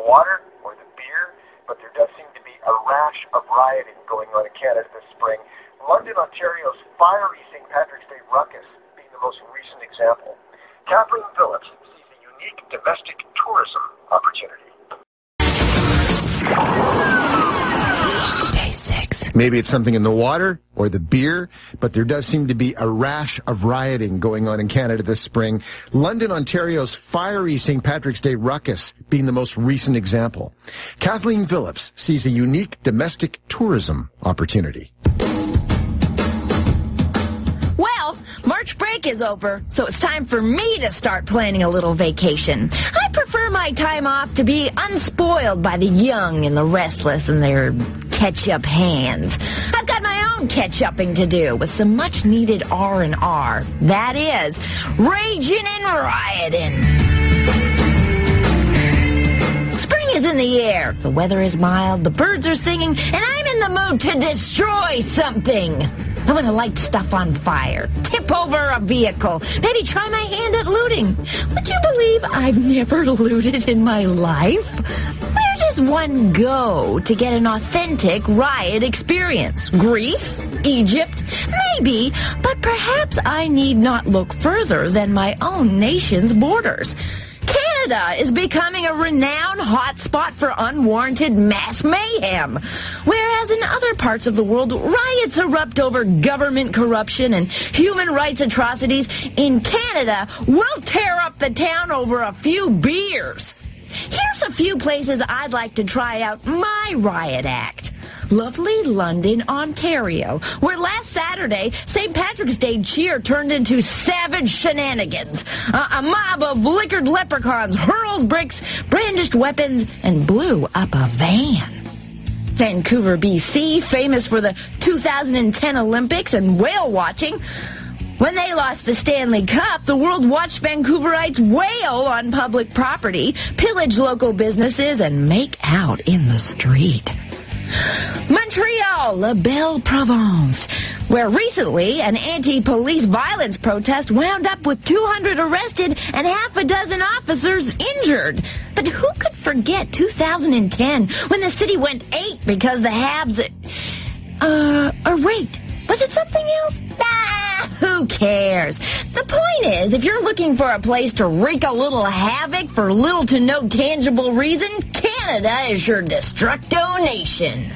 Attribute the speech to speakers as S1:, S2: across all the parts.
S1: water or the beer, but there does seem to be a rash of rioting going on in Canada this spring. London, Ontario's fiery St. Patrick's Day ruckus being the most recent example. Kathleen Phillips sees a unique domestic tourism opportunity.
S2: Day 6.
S3: Maybe it's something in the water or the beer, but there does seem to be a rash of rioting going on in Canada this spring. London, Ontario's fiery St. Patrick's Day ruckus being the most recent example. Kathleen Phillips sees a unique domestic tourism opportunity.
S2: Well, March break is over, so it's time for me to start planning a little vacation. I prefer my time off to be unspoiled by the young and the restless and their ketchup hands. I've got my own ketchupping to do with some much-needed R&R. That is, raging and rioting. Spring is in the air. The weather is mild, the birds are singing, and I'm in the mood to destroy something. I want to light stuff on fire, tip over a vehicle, maybe try my hand at looting. Would you believe I've never looted in my life? Where does one go to get an authentic riot experience? Greece? Egypt? Maybe, but perhaps I need not look further than my own nation's borders. Canada is becoming a renowned hotspot for unwarranted mass mayhem. Whereas in other parts of the world, riots erupt over government corruption and human rights atrocities, in Canada, we'll tear up the town over a few beers. Here's a few places I'd like to try out my riot act. Lovely London, Ontario, where last Saturday, St. Patrick's Day cheer turned into savage shenanigans. A mob of liquored leprechauns hurled bricks, brandished weapons, and blew up a van. Vancouver, BC, famous for the 2010 Olympics and whale watching. When they lost the Stanley Cup, the world watched Vancouverites wail on public property, pillage local businesses, and make out in the street. Montreal, La Belle Province, where recently an anti-police violence protest wound up with 200 arrested and half a dozen officers injured. But who could forget 2010 when the city went ape because the Habs... or wait, was it something else? Who cares? The point is, if you're looking for a place to wreak a little havoc for little to no tangible reason, Canada is your destructo nation.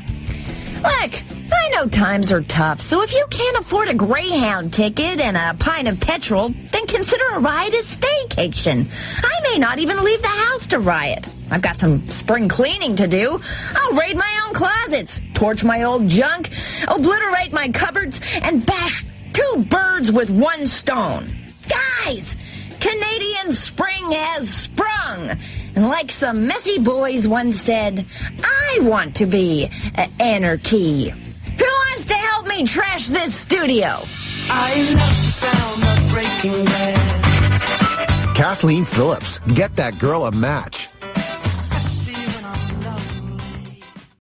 S2: Look, I know times are tough, so if you can't afford a Greyhound ticket and a pint of petrol, then consider a riotous staycation. I may not even leave the house to riot. I've got some spring cleaning to do. I'll raid my own closets, torch my old junk, obliterate my cupboards, and bash 2 birds with 1 stone. Guys, Canadian spring has sprung. And like some messy boys once said, I want to be anarchy. Who wants to help me trash this studio?
S4: I love the sound of breaking glass.
S3: Kathleen Phillips, get that girl a match.